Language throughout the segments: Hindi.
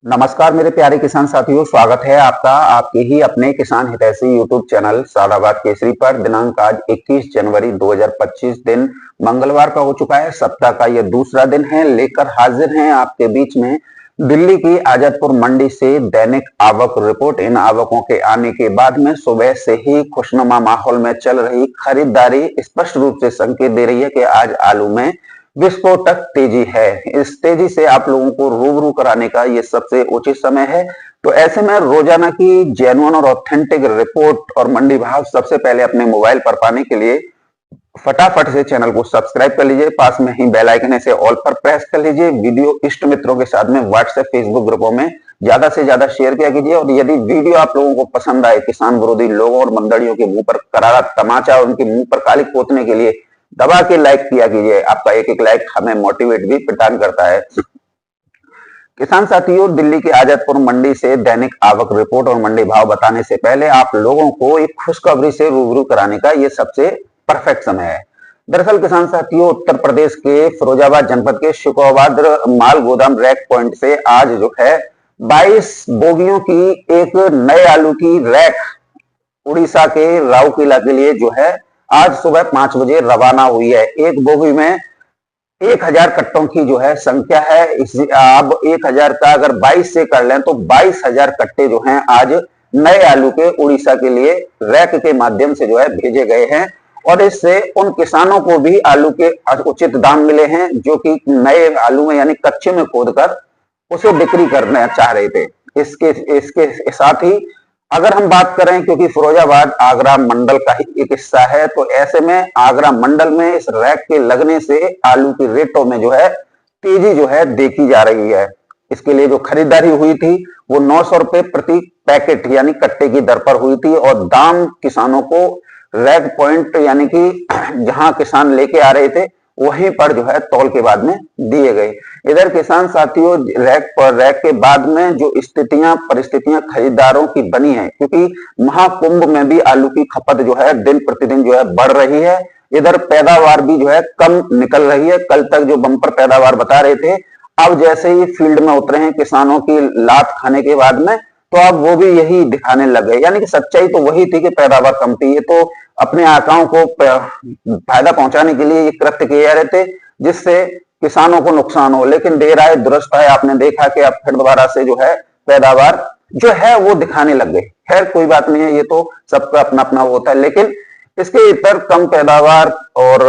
नमस्कार मेरे प्यारे किसान साथियों, स्वागत है आपका आपके ही अपने किसान हितैषी यूट्यूब चैनल सादाबाद केसरी पर। दिनांक आज 21 जनवरी 2025 दिन मंगलवार का हो चुका है। सप्ताह का यह दूसरा दिन है। लेकर हाजिर हैं आपके बीच में दिल्ली की आजादपुर मंडी से दैनिक आवक रिपोर्ट। इन आवकों के आने के बाद में सुबह से ही खुशनुमा माहौल में चल रही खरीदारी स्पष्ट रूप से संकेत दे रही है कि आज आलू में विस्फोटक तेजी है। इस तेजी से आप लोगों को रूबरू कराने का ये सबसे उचित समय है। तो ऐसे में रोजाना की जेन्युइन और ऑथेंटिक रिपोर्ट और मंडी भाव सबसे पहले अपने मोबाइल पर पाने के लिए फटाफट से चैनल को सब्सक्राइब कर लीजिए। पास में ही बेल आइकन से ऑल पर प्रेस कर लीजिए। वीडियो इष्ट मित्रों के साथ में व्हाट्सएप फेसबुक ग्रुपों में ज्यादा से ज्यादा शेयर किया कीजिए। और यदि वीडियो आप लोगों को पसंद आए, किसान विरोधी लोगों और मंडलियों के मुंह पर करारा तमाचा और उनके मुंह पर कालिक पोतने के लिए दबा के लाइक किया कीजिए। आपका एक एक लाइक हमें मोटिवेट भी प्रदान करता है। किसान साथियों, दिल्ली की आजादपुर मंडी से दैनिक आवक रिपोर्ट और मंडी भाव बताने से पहले आप लोगों को एक खुशखबरी से रूबरू कराने का ये सबसे परफेक्ट समय है। दरअसल किसान साथियों, उत्तर प्रदेश के फिरोजाबाद जनपद के शिकोबाद माल गोदाम रैक पॉइंट से आज जो है 22 बोगियों की एक नए आलू की रैक उड़ीसा के राउरकेला के लिए जो है आज सुबह 5 बजे रवाना हुई है। एक बोगी में 1000 कट्टों की जो है संख्या है। अब 1000 का अगर 22 से कर लें तो 22,000 कट्टे जो हैं आज नए आलू के उड़ीसा के लिए रैक के माध्यम से जो है भेजे गए हैं। और इससे उन किसानों को भी आलू के उचित दाम मिले हैं जो कि नए आलू में यानी कच्चे में खोदकर उसे बिक्री करना चाह रहे थे। इसके इसके साथ ही अगर हम बात करें, क्योंकि फिरोजाबाद आगरा मंडल का ही एक हिस्सा है, तो ऐसे में आगरा मंडल में इस रैक के लगने से आलू की रेटों में जो है तेजी जो है देखी जा रही है। इसके लिए जो खरीदारी हुई थी वो 900 रुपए प्रति पैकेट यानी कट्टे की दर पर हुई थी। और दाम किसानों को रैक पॉइंट यानी कि जहां किसान लेके आ रहे थे वहीं पर जो है तौल के बाद में दिए गए। इधर किसान साथियों, रैक के बाद में जो परिस्थितियां खरीदारों की बनी है, क्योंकि महाकुंभ में भी आलू की खपत जो है दिन प्रतिदिन जो है बढ़ रही है। इधर पैदावार भी जो है कम निकल रही है। कल तक जो बम्पर पैदावार बता रहे थे, अब जैसे ही फील्ड में उतरे हैं किसानों की लात खाने के बाद में, तो अब वो भी यही दिखाने लग गए। यानी कि सच्चाई तो वही थी कि पैदावार कम थी। ये तो अपने आकाओं को फायदा पहुंचाने के लिए ये कृत्य किए जा रहे थे जिससे किसानों को नुकसान हो। लेकिन देर आए दुरुस्त आए, आपने देखा कि अब फिर दोबारा से जो है पैदावार जो है वो दिखाने लग गए। खैर कोई बात नहीं है, ये तो सबका अपना अपना होता है। लेकिन इसके इतर कम पैदावार और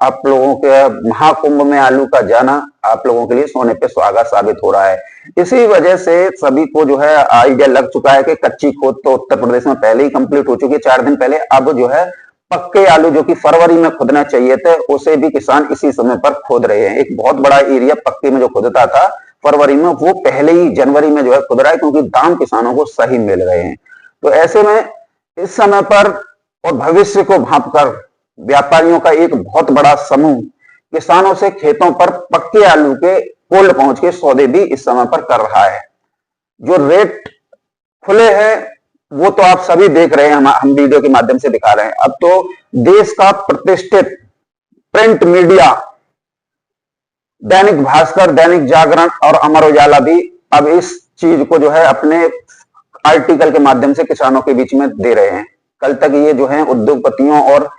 आप लोगों के महाकुंभ में आलू का जाना आप लोगों के लिए सोने पे सुहागा साबित हो रहा है। इसी वजह से सभी को जो है आइडिया लग चुका है कि कच्ची खोद तो उत्तर प्रदेश में पहले ही कंप्लीट हो चुकी है 4 दिन पहले। अब जो है पक्के आलू जो कि फरवरी में खोदना चाहिए थे उसे भी किसान इसी समय पर खोद रहे हैं। एक बहुत बड़ा एरिया पक्के में जो खोदता था फरवरी में, वो पहले ही जनवरी में जो है खुद रहा है, क्योंकि दाम किसानों को सही मिल रहे हैं। तो ऐसे में इस समय पर और भविष्य को भांपकर व्यापारियों का एक बहुत बड़ा समूह किसानों से खेतों पर पक्के आलू के कोल्ड पहुंच के सौदे भी इस समय पर कर रहा है। जो रेट खुले हैं वो तो आप सभी देख रहे हैं, हम वीडियो के माध्यम से दिखा रहे हैं। अब तो देश का प्रतिष्ठित प्रिंट मीडिया दैनिक भास्कर, दैनिक जागरण और अमर उजाला भी अब इस चीज को जो है अपने आर्टिकल के माध्यम से किसानों के बीच में दे रहे हैं। कल तक ये जो है उद्योगपतियों और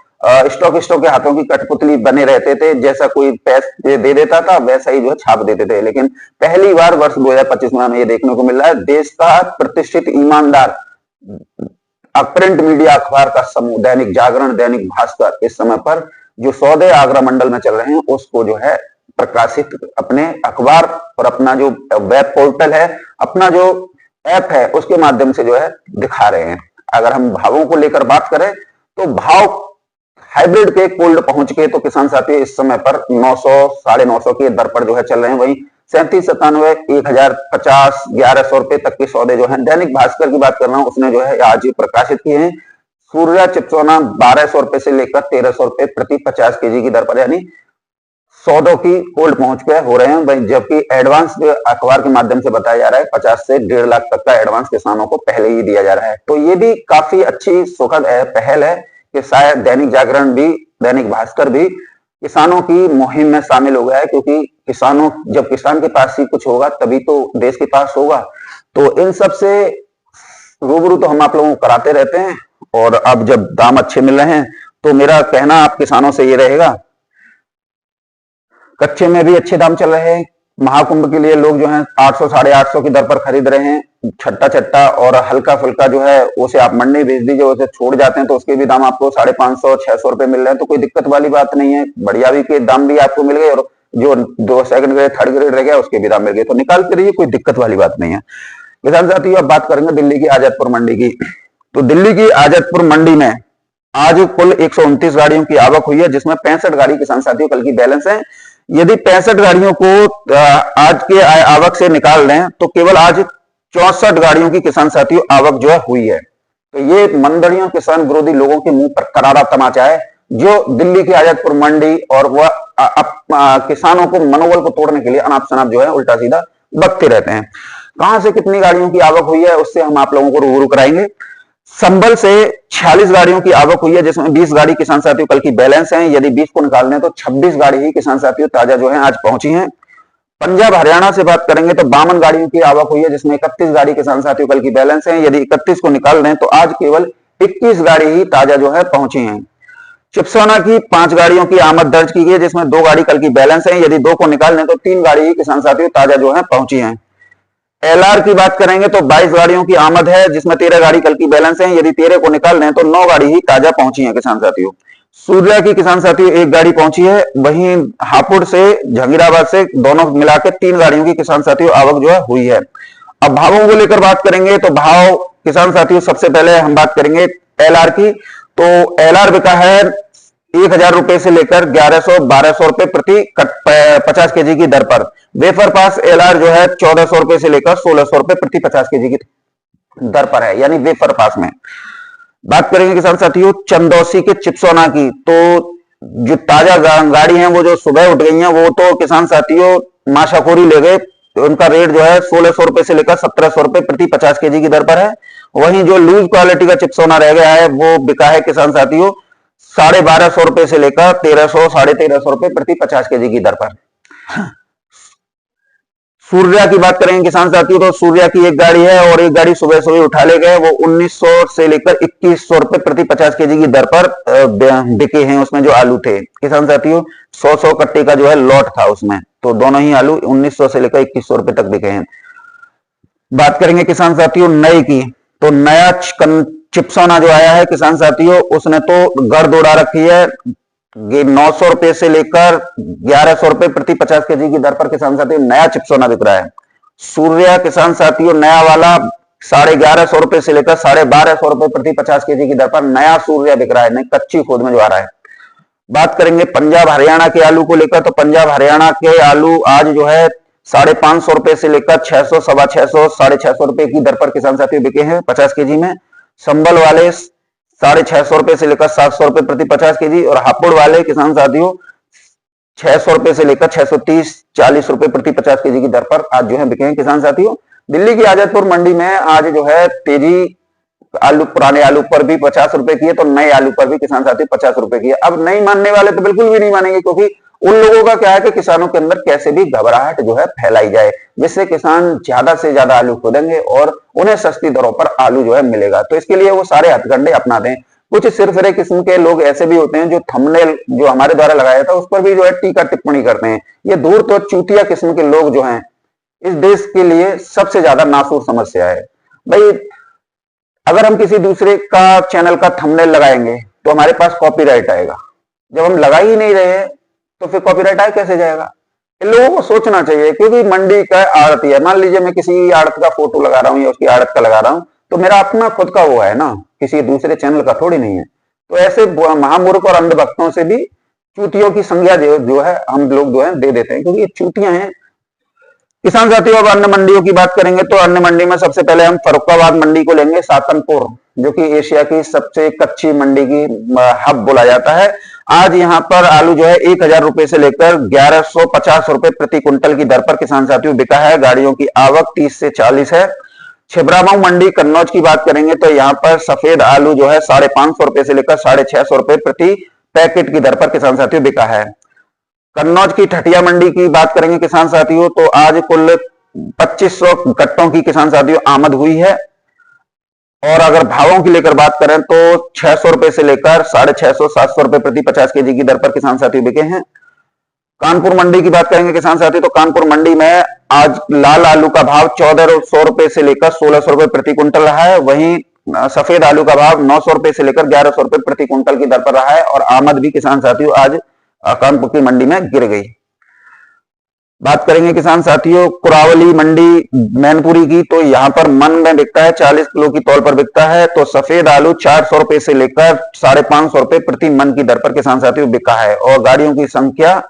स्टॉकिस्टों के हाथों की कठपुतली बने रहते थे। जैसा कोई पैसे दे देता था वैसा ही जो है छाप देते थे। लेकिन पहली बार वर्ष 2025 में हमें ये देखने को मिल रहा है देश का प्रतिष्ठित ईमानदार प्रिंट मीडिया अखबार का समूह दैनिक जागरण, दैनिक भास्कर इस समय पर जो सौदे आगरा मंडल में चल रहे हैं उसको जो है प्रकाशित अपने अखबार और अपना जो वेब पोर्टल है, अपना जो ऐप है उसके माध्यम से जो है दिखा रहे हैं। अगर हम भावों को लेकर बात करें तो भाव हाइब्रिड के कोल्ड पहुंच के तो किसान साथी इस समय पर 900 950 की दर पर जो है चल रहे हैं। वहीं 37 97 1050 1100 रुपए तक के सौदे जो है दैनिक भास्कर की बात कर रहा हूं, उसने जो है आज ही प्रकाशित किए हैं। सूर्या चिप्सोना 1200 रुपए से लेकर 1300 रुपए प्रति 50 केजी की दर पर यानी सौदों की कोल्ड पहुंच पे हो रहे हैं भाई। जबकि एडवांस अखबार के माध्यम से बताया जा रहा है 50 से 1.5 लाख तक का एडवांस किसानों को पहले ही दिया जा रहा है। तो ये भी काफी अच्छी सुखद पहल है कि शायद दैनिक जागरण भी, दैनिक भास्कर भी किसानों की मुहिम में शामिल हो गया है, क्योंकि किसानों, जब किसान के पास ही कुछ होगा तभी तो देश के पास होगा। तो इन सब से रूबरू तो हम आप लोगों को कराते रहते हैं, और अब जब दाम अच्छे मिल रहे हैं तो मेरा कहना आप किसानों से ये रहेगा, कच्चे में भी अच्छे दाम चल रहे हैं। महाकुंभ के लिए लोग जो है 800 850 की दर पर खरीद रहे हैं। छट्टा छट्टा और हल्का फुल्का जो है उसे आप मंडी भेज दीजिए, उसे छोड़ जाते हैं तो उसके भी दाम आपको 550 600 रुपए मिल रहे हैं। तो कोई दिक्कत वाली बात नहीं है, बढ़िया भी के दाम भी आपको मिल गए, और जो दो सेकंड ग्रेड थर्ड ग्रेड रह गया उसके भी दाम मिल गए, तो निकाल के रहिए, कोई दिक्कत वाली बात नहीं है। किसान साथियों, अब बात करेंगे दिल्ली की आजादपुर मंडी की। तो दिल्ली की आजादपुर मंडी में आज कुल 129 गाड़ियों की आवक हुई है, जिसमें 65 गाड़ी किसान साथियों कल की बैलेंस है। यदि 65 गाड़ियों को आज के आवक से निकाल लें तो केवल आज 64 गाड़ियों की किसान साथियों आवक जो है हुई है। तो ये मंडलियों किसान विरोधी लोगों के मुंह पर करारा तमाचा है, जो दिल्ली की आजादपुर मंडी और वह किसानों को मनोबल को तोड़ने के लिए अनाप शनाप जो है उल्टा सीधा बकते रहते हैं। कहां से कितनी गाड़ियों की आवक हुई है उससे हम आप लोगों को रूबरू कराएंगे। संभल से 46 गाड़ियों की आवक हुई है, जिसमें 20 गाड़ी किसान साथियों कल की बैलेंस हैं। यदि 20 को निकाल दें तो 26 गाड़ी ही किसान साथियों ताजा जो है आज पहुंची हैं। पंजाब हरियाणा से बात करेंगे तो 52 गाड़ियों की आवक हुई है, जिसमें 31 गाड़ी किसान साथियों कल की बैलेंस है। यदि 31 को निकाल दें तो आज केवल 21 गाड़ी ही ताजा जो है पहुंची हैं। चिप्सोना की 5 गाड़ियों की आमद दर्ज की गई, जिसमें 2 गाड़ी कल की बैलेंस है। यदि 2 को निकाल दें तो 3 गाड़ी ही किसान साथियों ताजा जो है पहुंची हैं। एलआर की बात करेंगे तो 22 गाड़ियों की आमद है, जिसमें 13 गाड़ी कल की बैलेंस है। यदि 13 को निकाल लें तो 9 गाड़ी ही ताजा पहुंची है किसान साथियों। सूर्या की किसान साथियों 1 गाड़ी पहुंची है। वहीं हापुड़ से जहांगीराबाद से दोनों मिलाकर 3 गाड़ियों की किसान साथियों आवक जो है हुई है। अब भावों को लेकर बात करेंगे तो भाव किसान साथियों सबसे पहले हम बात करेंगे एलआर की। तो एलआर बिका है 1000 रुपए से लेकर 1100-1200 रुपए प्रति 50 केजी की दर पर। वेफर पास एलआर जो है 1400 रुपए से लेकर 1600 रुपए प्रति 50 केजी की दर पर है, यानी वेफर पास में। बात करेंगे किसान साथियों चंदौसी के चिप्सोना की। तो जो ताजा गाड़ी है वो जो सुबह उठ गई है वो तो किसान साथियों माशाखोरी ले गए। तो उनका रेट जो है 1600 रुपए से लेकर 1700 रुपए प्रति 50 केजी की दर पर है। वहीं जो लूज क्वालिटी का चिप्सोना रह गया है वो बिका है किसान साथियों 1250 रुपए से लेकर 1300-1350 रुपए प्रति 50 केजी की दर पर। सूर्या की बात करेंगे किसान साथियों तो सूर्या की 1 गाड़ी है और 1 गाड़ी सुबह सुबह उठा ले गए। वो 1900 से लेकर 2100 रुपए प्रति 50 केजी की दर पर बिके हैं। उसमें जो आलू थे किसान साथियों 100 कट्टे का जो है लॉट था उसमें, तो दोनों ही आलू 1900 से लेकर 2100 रुपए तक बिके हैं। बात करेंगे किसान साथियों नए की। तो नया चिप्सोना जो आया है किसान साथियों उसने तो गर्द उड़ा रखी है। 900 रुपए से लेकर 1100 रुपए प्रति 50 केजी की दर पर किसान साथियों नया चिप्सोना बिक रहा है। सूर्या किसान साथियों नया वाला 1150 रुपए से लेकर 1250 रुपए प्रति 50 केजी की दर पर नया सूर्या बिक रहा है, नहीं कच्ची खोद में जो आ रहा है। बात करेंगे पंजाब हरियाणा के आलू को लेकर। तो पंजाब हरियाणा के आलू आज जो है 550 रुपए से लेकर 600, 650, 650 रुपए की दर पर किसान साथियों बिके हैं 50 केजी में। संबल वाले 650 रुपए से लेकर 700 रुपए प्रति 50 केजी, और हापुड़ वाले किसान साथियों 600 रुपए से लेकर 630-40 रुपए प्रति 50 केजी की दर पर आज जो है बिके हैं किसान साथियों। दिल्ली की आजादपुर मंडी में आज जो है तेजी आलू, पुराने आलू पर भी 50 रुपए की है, तो नए आलू पर भी किसान साथी 50 रुपए की है। अब नहीं मानने वाले तो बिल्कुल भी नहीं मानेंगे, क्योंकि उन लोगों का क्या है कि किसानों के अंदर कैसे भी घबराहट जो है फैलाई जाए, जिससे किसान ज्यादा से ज्यादा आलू खोदेंगे और उन्हें सस्ती दरों पर आलू जो है मिलेगा। तो इसके लिए वो सारे हथकंडे अपना दें। कुछ सिरफिरे किस्म के लोग ऐसे भी होते हैं जो थंबनेल जो हमारे द्वारा लगाया था उस पर भी जो है टीका टिप्पणी करते हैं। ये दूर तो चूतिया किस्म के लोग जो हैं इस देश के लिए सबसे ज्यादा नासूर समस्या है। भाई अगर हम किसी दूसरे का चैनल का थंबनेल लगाएंगे तो हमारे पास कॉपीराइट आएगा। जब हम लगा ही नहीं रहे तो फिर कॉपीराइट आए कैसे जाएगा? इन लोगों को सोचना चाहिए, क्योंकि मंडी का आड़त है। मान लीजिए मैं किसी आड़त का फोटो लगा रहा हूं या उसकी आड़त का लगा रहा हूं, तो मेरा अपना खुद का वो है ना, किसी दूसरे चैनल का थोड़ी नहीं है। तो ऐसे महामूर्ख और अंधभक्तों से भी चूतियों की संज्ञा जो है हम लोग जो है दे देते हैं, क्योंकि ये चूतियां हैं। किसान साथियों अब अन्य मंडियों की बात करेंगे तो अन्य मंडी में सबसे पहले हम फर्रुखाबाद मंडी को लेंगे। सातनपुर जो कि एशिया की सबसे कच्ची मंडी की हब बोला जाता है। आज यहां पर आलू जो है 1000 रुपए से लेकर 1150 रुपए प्रति क्विंटल की दर पर किसान साथियों बिका है। गाड़ियों की आवक 30 से 40 है। छिबरामऊ मंडी कन्नौज की बात करेंगे तो यहां पर सफेद आलू जो है 550 रुपए से लेकर 650 रुपए प्रति पैकेट की दर पर किसान साथियों बिका है। कन्नौज की ठटिया मंडी की बात करेंगे किसान साथियों, तो आज कुल 2500 कट्टों की किसान साथियों आमद हुई है। और अगर भावों की लेकर बात करें तो 600 रुपए से लेकर 650 700 रुपए प्रति 50 केजी की दर पर किसान साथी बिके हैं। कानपुर मंडी की बात करेंगे किसान साथी, तो कानपुर मंडी में आज लाल आलू का भाव 1400 रुपए से लेकर 1600 रुपए प्रति क्विंटल रहा है। वहीं सफेद आलू का भाव 900 रुपए से लेकर 1100 रुपए प्रति क्विंटल की दर पर रहा है। और आमद भी किसान साथियों आज कानपुर की मंडी में गिर गई। बात करेंगे किसान साथियों कुरावली मंडी मैनपुरी की, तो यहां पर मन में बिकता है 40 किलो की तौल पर बिकता है। तो सफेद आलू 400 रुपए से लेकर 550 रुपए प्रति मन की दर पर किसान साथियों बिका है। और गाड़ियों की संख्या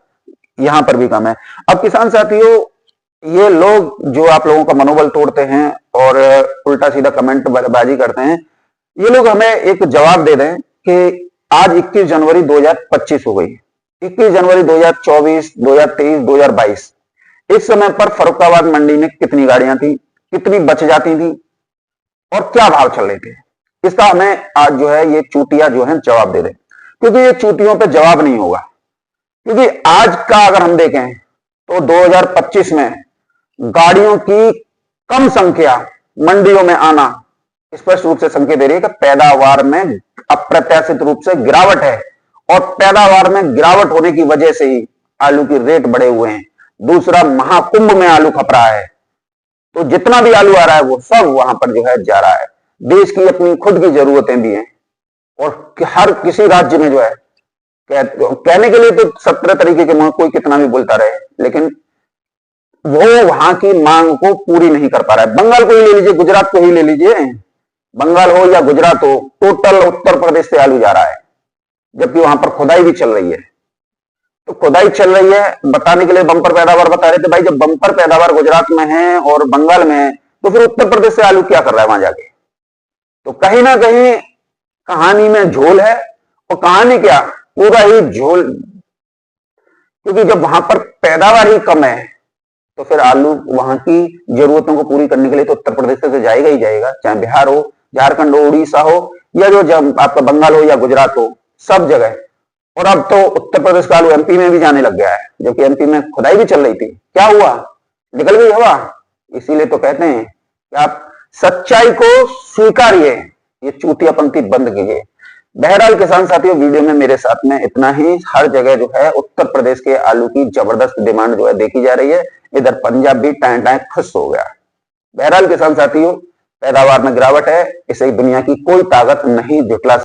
यहां पर भी कम है। अब किसान साथियों ये लोग जो आप लोगों का मनोबल तोड़ते हैं और उल्टा सीधा कमेंट बाजी करते हैं, ये लोग हमें एक जवाब दे दें कि आज 21 जनवरी 2025 हो गई। 21 जनवरी 2024, 2023, 2022 इस समय पर फर्रुखाबाद मंडी में कितनी गाड़ियां थी, कितनी बच जाती थी और क्या भाव चल रहे थे, इसका हमें आज जो है ये चूतिया जो है जवाब दे दें। क्योंकि ये चूतियों पे जवाब नहीं होगा। क्योंकि आज का अगर हम देखें तो 2025 में गाड़ियों की कम संख्या मंडियों में आना स्पष्ट रूप से संकेत दे रही है कि पैदावार में अप्रत्याशित रूप से गिरावट है। और पैदावार में गिरावट होने की वजह से ही आलू की रेट बढ़े हुए हैं। दूसरा, महाकुंभ में आलू खप रहा है, तो जितना भी आलू आ रहा है वो सब वहां पर जो है जा रहा है। देश की अपनी खुद की जरूरतें भी हैं और हर किसी राज्य में जो है कहने के लिए तो 17 तरीके के कोई कितना भी बोलता रहे, लेकिन वो वहां की मांग को पूरी नहीं कर पा रहा है। बंगाल को ही ले लीजिए, गुजरात को ही ले लीजिए, बंगाल हो या गुजरात हो, टोटल उत्तर प्रदेश से आलू जा रहा है, जबकि वहां पर खुदाई भी चल रही है। तो खुदाई चल रही है बताने के लिए बंपर पैदावार बता रहे थे। भाई जब बंपर पैदावार गुजरात में है और बंगाल में है, तो फिर उत्तर प्रदेश से आलू क्या कर रहा है वहां जाके? तो कहीं ना कहीं कहानी में झोल है। और कहानी क्या, पूरा ही झोल। क्योंकि जब वहां पर पैदावार ही कम है तो फिर आलू वहां की जरूरतों को पूरी करने के लिए तो उत्तर प्रदेश से जाएगा ही जाएगा, चाहे बिहार हो, झारखंड हो, उड़ीसा हो, या जो आपका बंगाल हो या गुजरात हो, सब जगह। और अब तो उत्तर प्रदेश का आलू एमपी में भी जाने लग गया है, जबकि एमपी में खुदाई भी चल रही थी। क्या हुआ? निकल गई हवा। इसीलिए तो कहते हैं कि आप सच्चाई को स्वीकारिए, ये चूतियापंथी बंद कीजिए। बहरहाल किसान साथियों, वीडियो में मेरे साथ में इतना ही। हर जगह जो है उत्तर प्रदेश के आलू की जबरदस्त डिमांड जो है देखी जा रही है। इधर पंजाब भी टाइम टाइम खुश हो गया। बहरहाल किसान साथियों, पैदावार में गिरावट है, इसे दुनिया की कोई ताकत नहीं झुठला